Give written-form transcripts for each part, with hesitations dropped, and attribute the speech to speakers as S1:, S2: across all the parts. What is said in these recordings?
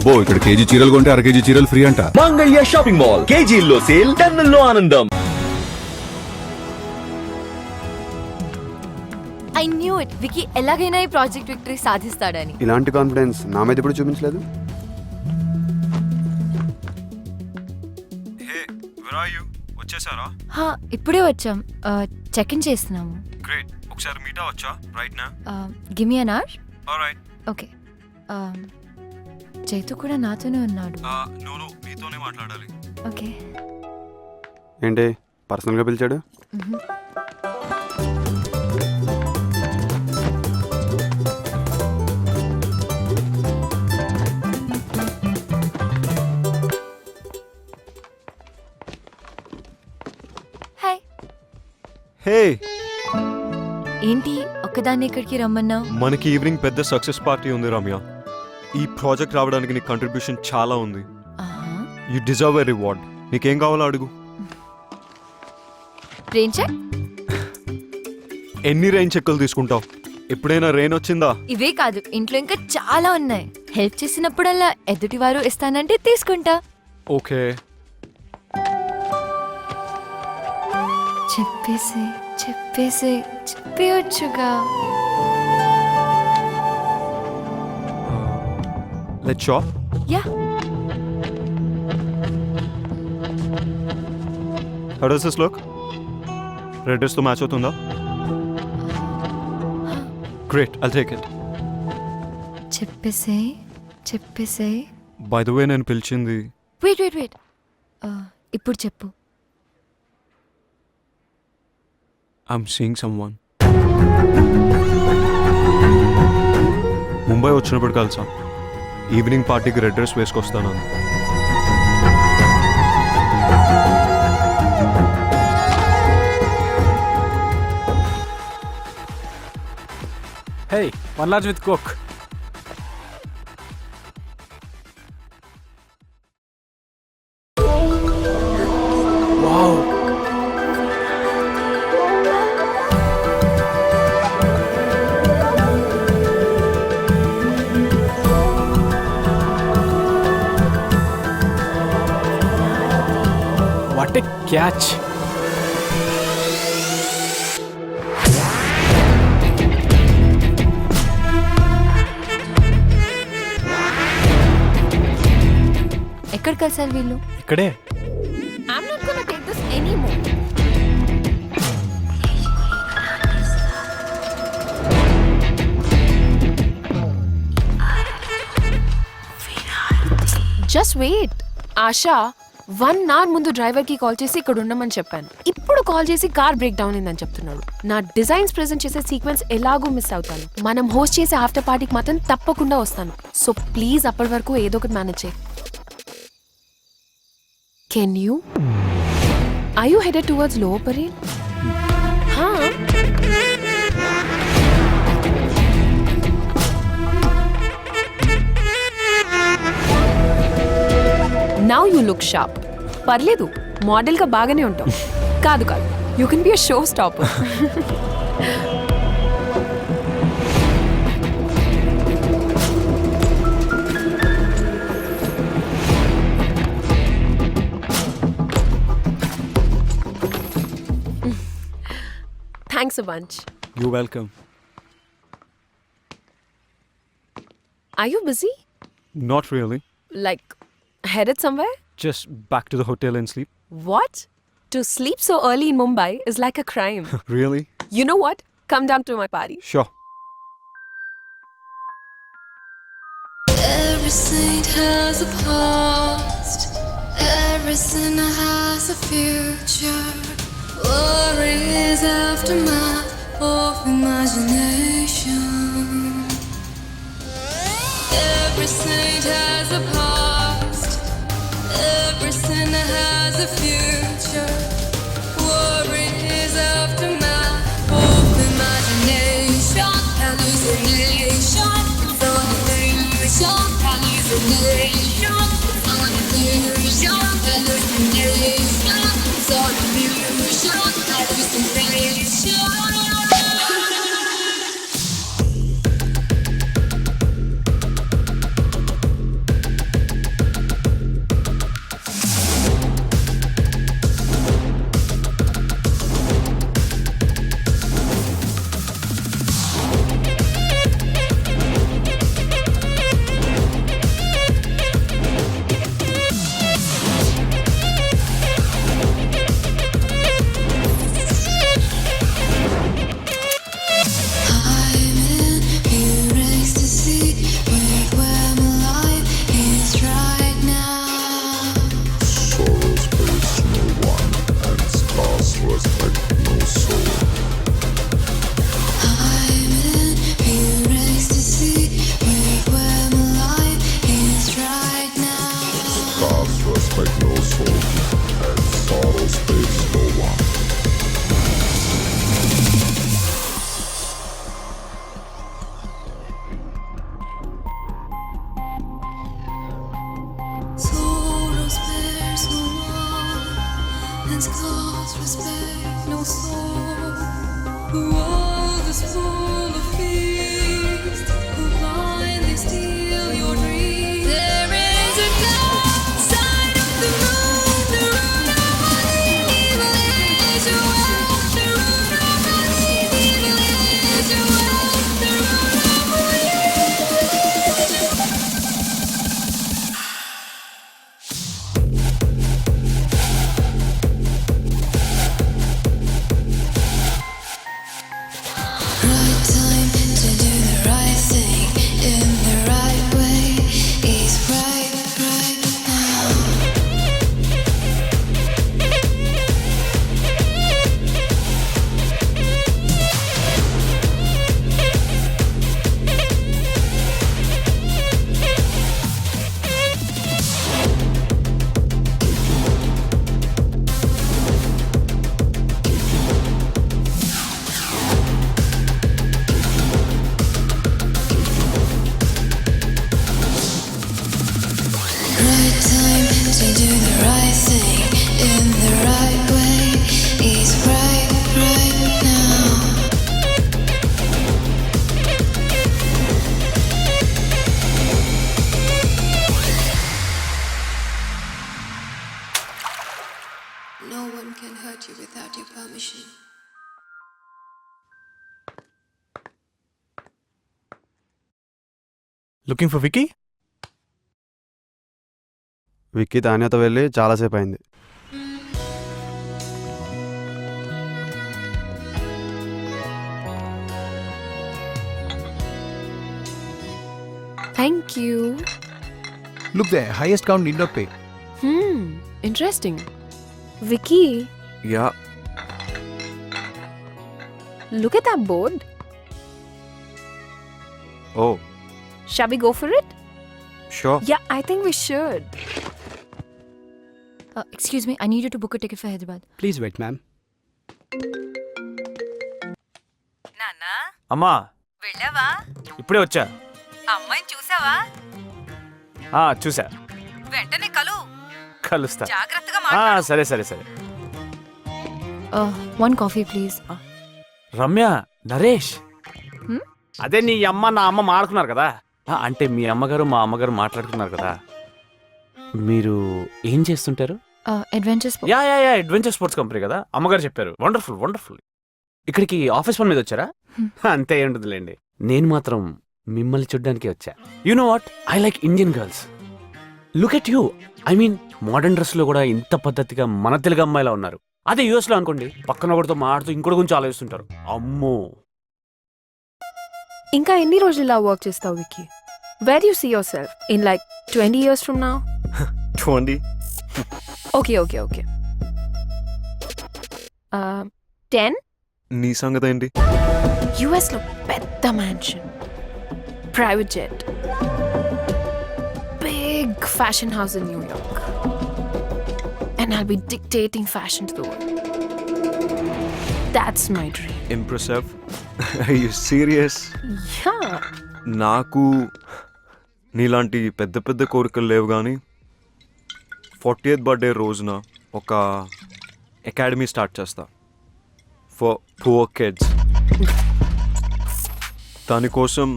S1: అబ్బో ఇక్కడ కేజీ చీరలు కొంటే అర కేజీ చీరలు ఫ్రీ అంట.
S2: మంగళ్య షాపింగ్ మాల్, కేజీల్లో సేల్, టన్నుల్లో ఆనందం.
S3: I knew it. వికీ ఎలాగైనా ఈ ప్రాజెక్ట్ విక్టరీ సాధిస్తాడని.
S4: ఇలాంటి కాన్ఫిడెన్స్ నా మీద ఎప్పుడు చూపించలేదు.
S5: Hey where are you? వచ్చేసారా?
S3: హా, ఇప్పుడే వచ్చాం. చెక్ ఇన్ చేస్తున్నాము.
S5: గ్రేట్. ఒకసారి మీట్ అవ్వచ్చా రైట్ నా?
S3: Give me an hour.
S5: Alright.
S3: Okay. Chaitu కూడా నాతోనే ఉన్నాడు.
S5: నో మీతోనే మాట్లాడాలి.
S3: ఓకే.
S4: ఏంటి పర్సనల్గా పిలిచాడు?
S3: హాయ్.
S5: హే,
S3: ఏంటి ఒక్కదాన్ని ఇక్కడికి రమ్మన్నావు?
S5: మనకి ఈవినింగ్ పెద్ద సక్సెస్ పార్టీ ఉంది రమ్య. ఈ ప్రాజెక్ట్ రావడానికి నీ కంట్రిబ్యూషన్ చాలా ఉంది. You deserve a reward. నీకేం కావాలో అడుగు.
S3: Rain check?
S5: ఎన్ని రెయిన్ చెక్కులు తీసుకుంటావు? ఎప్పుడైనా రెయిన్ వచ్చిందా?
S3: ఇవే కాదు, ఇంట్లో ఇంకా చాలా ఉన్నాయి. హెల్ప్ చేసినప్పుడల్లా ఎదుటివారు ఇస్తానంటే తీసుకుంటా.
S5: ఓకే.
S3: చెప్పేయొచ్చుగా.
S5: Let's shop.
S3: Ya.
S5: How does this look? Red dress తో మ్యాచ్ అవుతుందా? Great, I'll take it.
S3: చెప్పేసేయ్.
S5: బై ద వే నేను పిలిచింది.
S3: వెయిట్. ఇప్పుడు చెప్పు.
S5: I'm seeing someone. ముంబై వచ్చినప్పుడు కలిసా. ఈవినింగ్ పార్టీకి రెడ్ డ్రెస్ వేసుకొస్తాను.
S6: Hey, one large with Coke. Wow. What a catch.
S3: ఎక్కడ కలిసారు వీళ్ళు?
S5: ఇక్కడే.
S3: I'm not gonna take this anymore.
S7: Just wait. Asha 1 hour ముందు డ్రైవర్ కి కాల్ చేసి ఇక్కడ ఉండమని చెప్పాను. ఇప్పుడు కాల్ చేసి కార్ బ్రేక్ డౌన్ అయిందని చెప్తున్నాడు. నా డిజైన్స్ ప్రెజెంట్ చేసే సీక్వెన్స్ ఎలాగో మిస్ అవుతాను. మనం హోస్ట్ చేసే ఆఫ్టర్ పార్టీకి మాత్రం తప్పకుండా వస్తాను. సో ప్లీజ్ అప్పటి వరకు ఏదో ఒకటి మేనేజ్ చేయి. Can you? Are you headed towards Lower Parade? Huh? Now you look sharp. పర్లేదు, మోడల్గా బాగానే ఉంటావు. కాదు you can be a show stopper. Thanks a bunch.
S5: You're welcome.
S7: Are you busy?
S5: Not really.
S7: Like, headed somewhere?
S5: Just back to the hotel and sleep.
S7: What? To sleep so early in Mumbai is like a crime.
S5: Really?
S7: You know what? Come down to my party.
S5: Sure.
S8: Every saint has a past. Every sinner has a future. Worries aftermath of imagination. Every saint has a past. Every sinner has a future. Worries aftermath of imagination. Hallucination. It's all illusion. Hallucination. It's all illusion. Hallucination. It's all illusion. Hallucination. Sorrow spares no one, and scars respect no soul. The world is full of feast who blindly steal your dreams. There is a dark side of the moon, the root of all evil is your wealth. The root of all evil is your wealth. The root of all evil is your wealth. Right time to do the right thing in the right way is right now. Right time to do the right thing in the right way is right now. No one can hurt you without your permission.
S6: Looking for Vicky?
S4: Vicky తాన్యాతో వెళ్ళి చాలాసేపు అయింది.
S7: Thank you.
S6: Look there, highest count need not pay.
S7: Interesting. Vicky,
S5: yeah
S7: look at that board.
S5: Oh
S7: Shall we go for it?
S5: Sure.
S7: Yeah, I think we should.
S3: Excuse me, I need you to book a ticket for Hyderabad.
S6: Please wait, ma'am.
S9: నాన్నా
S6: అమ్మా,
S9: వెళ్ళావా?
S6: ఇప్పుడే వచ్చా.
S9: అమ్మాయిని చూసావా?
S6: చూసా.
S9: వెంటనే
S6: కలుస్తా.
S9: జాగ్రత్తగా మాట్లాడు.
S6: సరే సరే సరే.
S3: One coffee, please.
S6: Ramya, Naresh, అదే నీ అమ్మ నా అమ్మ మాట్లాడుకున్నారు కదా. అంటే మీ అమ్మగారు మా అమ్మగారు మాట్లాడుకున్నారు కదా. మీరు ఏం చేస్తుంటారు?
S3: Adventure sport.
S6: Yeah yeah yeah adventure sports company కదా, అమ్మగారు చెప్పారు. Wonderful wonderful. ఇక్కడికి ఆఫీస్ పని మీద వచ్చారా? అంతే ఉంటుందిలేండి. నేను మాత్రం మిమ్మల్ని చూడ్డానికి వచ్చా. You know what, I like Indian girls. Look at you. I mean modern dress లో కూడా ఇంత పద్ధతిగా మన తెలుగు అమ్మాయిలా ఉన్నారు. అదే యూఎస్ లో అనుకోండి, పక్కన ఒకటితో మాడుతూ ఇంకోటి గురించి ఆలోచిస్తుంటారు. అమ్మో.
S7: ఇంకా ఎన్ని రోజులు ఇలా వర్క్ చేస్తావు Vicky? Where do you see yourself in like 20 years from now?
S5: 20.
S7: Okay. 10?
S5: నీ సంగతి ఏంటి?
S7: US లో పెద్ద mansion, private jet, big fashion house in New York, and I'll be dictating fashion to the world. That's my dream.
S5: Impressive. You serious?
S7: Yeah.
S5: నాకు నీలాంటి పెద్ద పెద్ద కోరికలు లేవు, కానీ 40th బర్త్డే రోజున ఒక అకాడమీ స్టార్ట్ చేస్తా ఫర్ పువర్ కిడ్స్. దానికోసం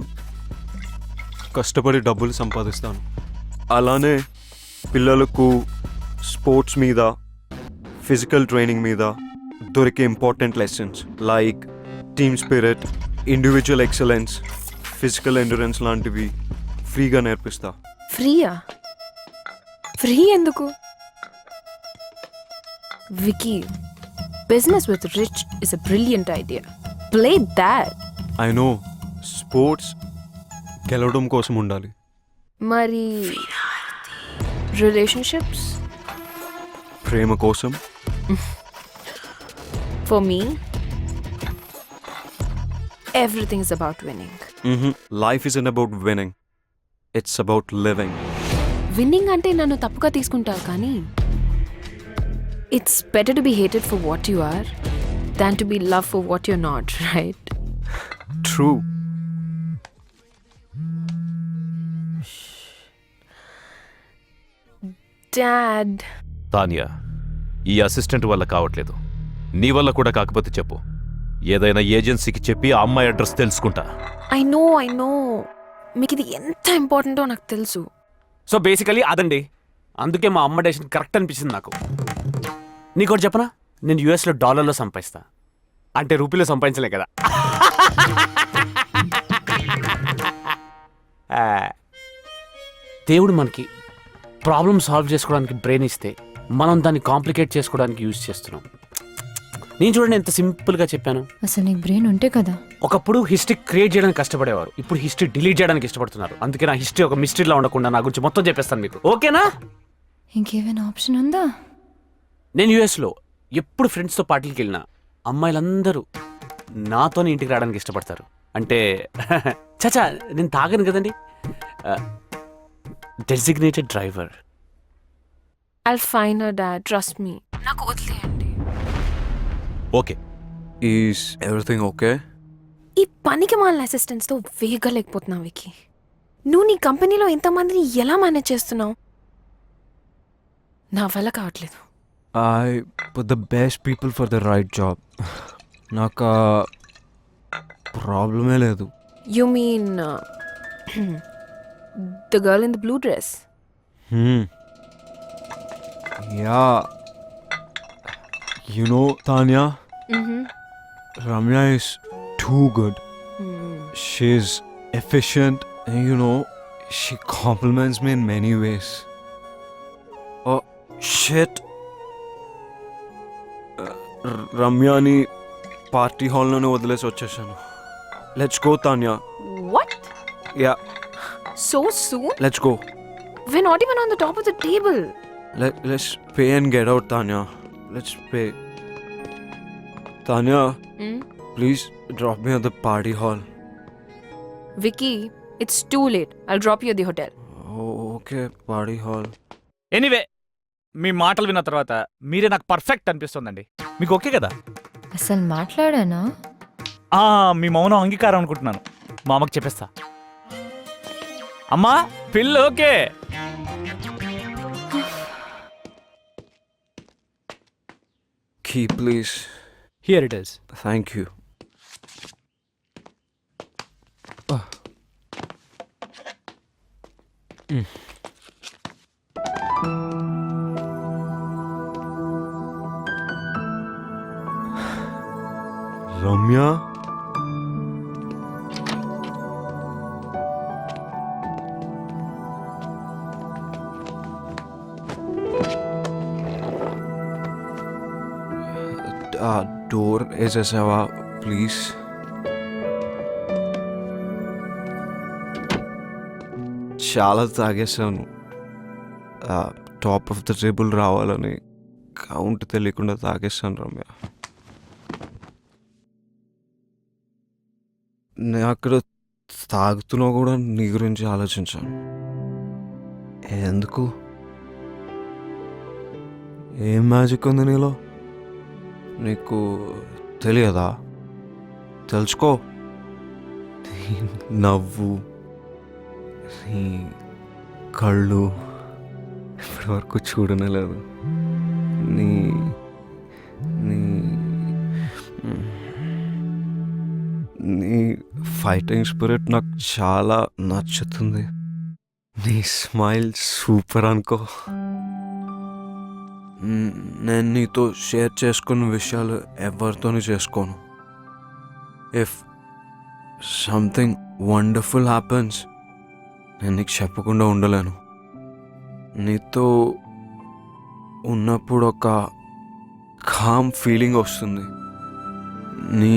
S5: కష్టపడి డబ్బులు సంపాదిస్తాను. అలానే పిల్లలకు స్పోర్ట్స్ మీద, ఫిజికల్ ట్రైనింగ్ మీద దొరికే important lessons like team spirit, individual excellence, physical endurance లాంటివి ఫ్రీగా నేర్పిస్తా.
S7: ఫ్రీయా? ఫ్రీ ఎందుకు? Vicky, business with rich is a brilliant idea. Play that.
S5: I know, sports గెలవడం కోసం ఉండాలి.
S7: మరి relationships?
S5: ప్రేమ కోసం.
S7: For me, everything is about winning.
S5: Life isn't about winning. It's about living.
S7: Winning అంటే నన్ను తప్పుగా తీసుకుంటావు కానీ it's better to be hated for what you are than to be love for what you not, right?
S5: True.
S7: Dad,
S2: Tania, ఈ assistant వల్ల కావట్లేదు. నీ వల్ల కూడా కాకపోతే చెప్పు. ఏదైనా ఏజెన్సీకి చెప్పి ఆ అమ్మాయి అడ్రస్ తెలుసుకుంటా.
S7: ఐ నో మీకు ఇది ఎంత ఇంపార్టెంటో నాకు తెలుసు.
S6: సో బేసికలీ అదండి. అందుకే మా అమ్మ డెసిషన్ కరెక్ట్ అనిపించింది నాకు. నీకోటి చెప్పనా, నేను యూఎస్లో డాలర్లో సంపాదిస్తా, అంటే రూపీలో సంపాదించలే కదా. దేవుడు మనకి ప్రాబ్లమ్ సాల్వ్ చేసుకోవడానికి బ్రెయిన్ ఇస్తే మనం దాన్ని కాంప్లికేట్ చేసుకోవడానికి యూజ్ చేస్తున్నాం. నేను చూడండి ఎంత సింపుల్గా చెప్పాను.
S3: అసలు నీకు బ్రెయిన్ ఉంటే కదా.
S6: ఒకప్పుడు హిస్టరీ క్రియేట్ చేయడానికి కష్టపడేవారు, ఇప్పుడు హిస్టరీ డిలీట్ చేయడానికి ఇష్టపడుతున్నారు. అందుకే నా హిస్టరీ ఒక మిస్టరీలా ఉండకుండా నా గురించి మొత్తం చెప్పేస్తాను మీకు, ఓకేనా?
S3: ఇంకేమైనా ఆప్షన్ ఉందా?
S6: నేను యూఎస్లో ఎప్పుడు ఫ్రెండ్స్తో పార్టీకి వెళ్ళినా అమ్మాయిలందరూ నాతోనే ఇంటికి రావడానికి ఇష్టపడతారు. అంటే చచా నేను తాగను కదండి, designated driver.
S7: I'll find her, Dad. Trust me. నాకు వదిలేయండి.
S2: ఓకే.
S4: Is everything okay?
S7: ఈ పనికి మాలిన అసిస్టెంట్స్తో వేగలేకపోతున్నావు వికి. నువ్వు నీ కంపెనీలో ఎంతమందిని ఎలా మేనేజ్ చేస్తున్నావు? నా వల్ల కావట్లేదు.
S10: I put the best people for the right job. నాకు ప్రాబ్లమే లేదు.
S7: You mean the girl in the blue dress?
S10: Yeah, you know Tanya, Ramya is too good. She's efficient and you know she compliments me in many ways. Oh shit, రమ్యాని party హాల్లోనే వదిలేసి వచ్చేసాను. Let's go Tanya.
S7: What?
S10: Ya,
S7: So soon?
S10: Let's go.
S7: We're not even on the top of the table.
S10: Let's pay and get out, Tanya. Let's pay. Tanya, please drop me at the party hall.
S7: Vicky, it's too late. I'll drop you at the hotel.
S10: Oh, okay, party hall.
S11: Anyway, మీ మాటలు విన్న తర్వాత మీరే నాకు perfect అనిపిస్తుందండి. మీకు okay కదా?
S3: అసలు మాట్లాడానా?
S11: మీ మౌనం అంగీకారం అనుకుంటున్నాను. మా అమ్మకి చెప్పేస్తా. అమ్మా, పిల్ల okay.
S10: Key, please.
S11: Here it is.
S10: Thank you. Ramya? Door వేసేసావా ప్లీజ్? చాలా తాగేసాను. టాప్ ఆఫ్ ద టేబుల్ రావాలని కౌంట్ తెలియకుండా తాగేసాను రమ్య. నేను అక్కడ తాగుతున్నా కూడా నీ గురించి ఆలోచించాను. ఎందుకు? ఏం మ్యాజిక్ ఉంది నీలో? నీకు తెలియదా? తెలుసుకో. నీ నవ్వు, నీ కళ్ళు ఇప్పటి వరకు చూడనే లేదు. నీ నీ నీ ఫైటింగ్ స్పిరిట్ నాకు చాలా నచ్చుతుంది. నీ స్మైల్ సూపర్ అనుకో. నేను నీతో షేర్ చేసుకున్న విషయాలు ఎవరితోనూ చేసుకోను. ఇఫ్ సంథింగ్ వండర్ఫుల్ హ్యాపెన్స్ నేను నీకు చెప్పకుండా ఉండలేను. నీతో ఉన్నప్పుడు ఒక కామ్ ఫీలింగ్ వస్తుంది. నీ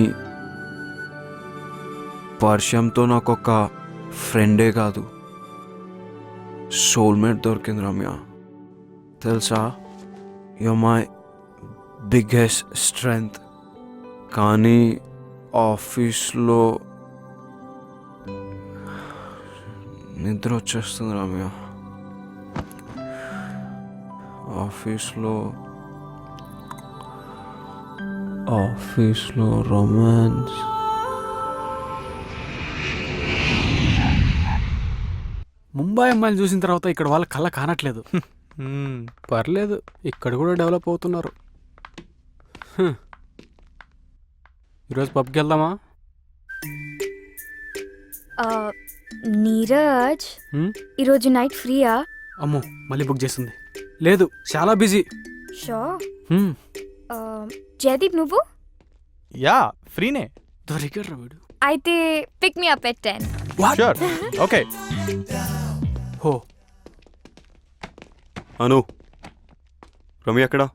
S10: పరిచయంతో నాకు ఒక ఫ్రెండే కాదు, సోల్మేట్ దొరికింది రమ్య. తెలుసా, you're my biggest strength. కానీ ఆఫీస్లో నిద్ర వచ్చేస్తుంది రమ్య.
S4: ఆఫీస్లో రొమాన్స్.
S6: ముంబై అమ్మాయిలు చూసిన తర్వాత ఇక్కడ వాళ్ళ కళ్ళ కానట్లేదు.
S5: పర్లేదు, ఇక్కడ కూడా డెవలప్ అవుతున్నారు.
S6: ఈరోజు పబ్కి వెళ్దామా?
S3: నీరజ్
S6: హ్మ్?
S3: ఈరోజు నైట్ ఫ్రీయా?
S6: అమ్మో, మళ్ళీ బుక్ చేస్తుంది. లేదు, చాలా బిజీ.
S3: షో జయదీప్ నువ్వు?
S11: యా ఫ్రీనే.
S6: దొరికాడు వీడు.
S3: అయితే pick me up at 10.
S11: Sure okay.
S6: హో,
S5: అను, రమ్య ఎక్కడా?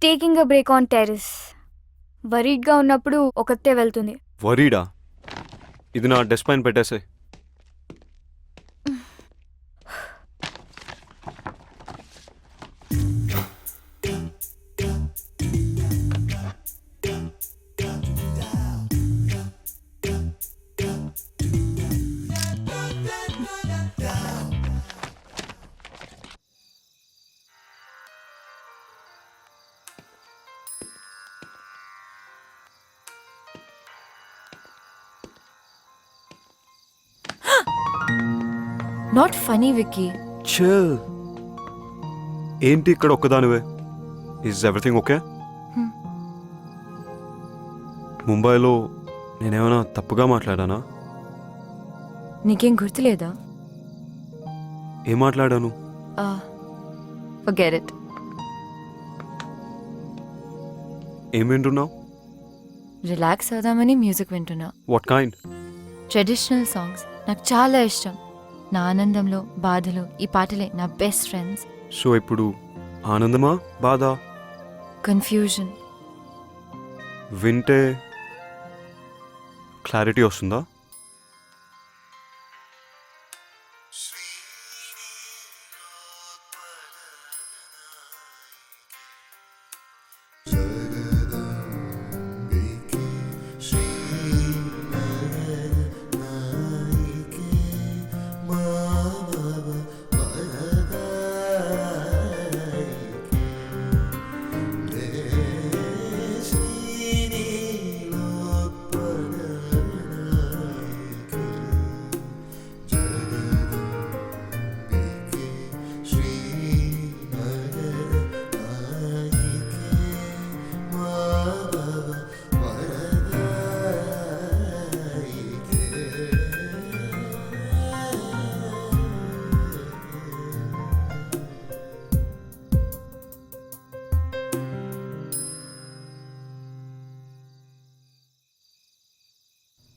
S3: Taking a break on terrace. వరీడ్గా ఉన్నప్పుడు ఒకతే వెళ్తుంది.
S5: వరీడా? ఇది నా డెస్క్ పైన పెట్టేసే.
S3: Not funny Vicky.
S5: చిల్. ఏంటి ఇక్కడ ఒక్కదానివే? Is everything okay? ముంబైలో నేనేమైనా తప్పుగా మాట్లాడానా?
S3: నీకేం గుర్తులేదా?
S5: ఏం మాట్లాడాను?
S3: Forget it.
S5: ఏం వింటున్నావు?
S3: రిలాక్స్ అవుదామని మ్యూజిక్ వింటున్నా.
S5: What kind?
S3: ట్రెడిషనల్ సాంగ్స్ నాకు చాలా ఇష్టం. నా ఆనందంలో బాధలో ఈ పాటలే నా బెస్ట్ ఫ్రెండ్స్.
S5: సో ఇప్పుడు ఆనందమా బాధ?
S3: కన్ఫ్యూజన్.
S5: వింటే క్లారిటీ వస్తుందా?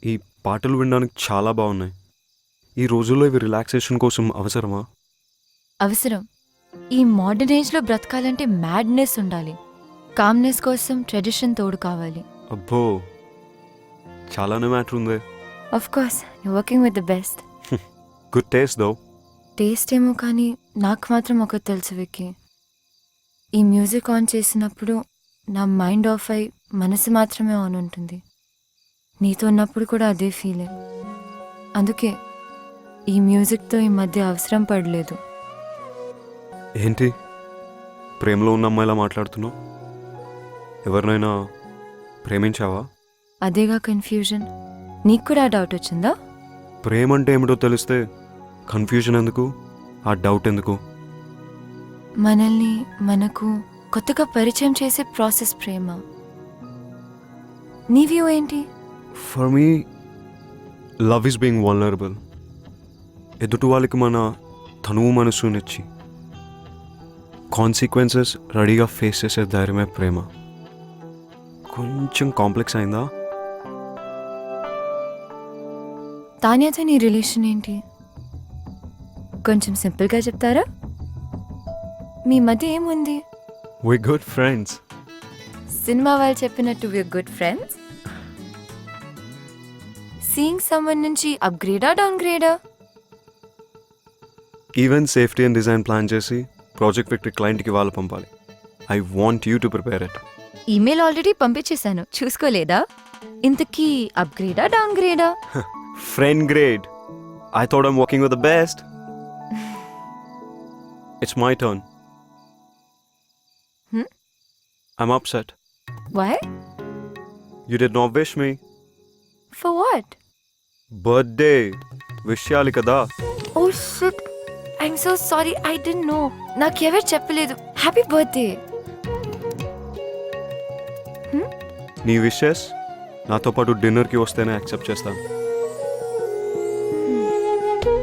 S5: ఈ పాటలు వినడానికి చాలా బాగున్నాయి. ఈ రోజుల్లో ఇవి రిలాక్సేషన్ కోసం అవసరమా?
S3: అవసరం. ఈ మోడర్న్ ఏజ్లో బ్రతకాలంటే మ్యాడ్నెస్ ఉండాలి. కామ్నెస్ కోసం ట్రెడిషన్ తోడు కావాలి.
S5: అబ్బో, చాలానే మ్యాటర్ ఉంది.
S3: Of course you working with the best.
S5: Good taste though.
S3: Taste ఏమో కానీ నాకు మాత్రం ఒకటి తెలుసు విక్కీ. ఈ మ్యూజిక్ ఆన్ చేసినప్పుడు నా మైండ్ ఆఫ్ అయి మనసు మాత్రమే ఆన్ ఉంటుంది. నీతో ఉన్నప్పుడు కూడా అదే ఫీలే. అందుకే ఈ మ్యూజిక్తో ఈ మధ్య అవసరం పడలేదు.
S5: ఏంటి ప్రేమలో ఉన్న అమ్మాయిలా మాట్లాడుతున్నావు? ఎవరినైనా ప్రేమించావా?
S3: అదేగా కన్ఫ్యూజన్. నీకు కూడా ఆ డౌట్ వచ్చిందా?
S5: ప్రేమ అంటే ఏమిటో తెలిస్తే కన్ఫ్యూజన్ ఎందుకు, ఆ డౌట్ ఎందుకు?
S3: మనల్ని మనకు కొత్తగా పరిచయం చేసే ప్రాసెస్ ప్రేమ. నీ వ్యూ ఏంటి?
S5: For me love is being vulnerable. ఎదుటి వాళ్ళకి మన తనువు మనసునిచ్చి కాన్సిక్వెన్సెస్ రెడీగా ఫేస్ చేసే ధైర్యమే ప్రేమ. కొంచెం కాంప్లెక్స్ అయిందా?
S3: తాన్యాతో నీ రిలేషన్ ఏంటి? కొంచెం సింపుల్గా చెప్తారా? మీ మధ్య ఏముంది?
S5: వి గుడ్ ఫ్రెండ్స్.
S3: సినిమా వాళ్ళు చెప్పినట్టు వి గుడ్ ఫ్రెండ్స్. సీయింగ్ సమ్మన్ నుంచి అప్గ్రేడా డౌన్గ్రేడా?
S5: Event safety and design plan చేసి ప్రాజెక్ట్ విక్టరీ క్లయింట్కి వాళ్ళు పంపాలి. I want you to prepare it.
S3: Email already పంపించేశాను, చూసుకోలేదా? ఇంతకీ అప్గ్రేడా డౌన్గ్రేడా?
S5: Friend grade. I thought I'm working with the best. It's my turn. I'm upset.
S3: Why?
S5: You did not wish me.
S3: For what?
S5: Birthday wish చేయాలి కదా.
S3: Oh shit, I'm so sorry, I don't no. నాకెవరు చెప్పలేదు. Happy birthday.
S5: నీ wishes నాతో పాటు డిన్నర్కి వస్తేనే accept చేస్తాను.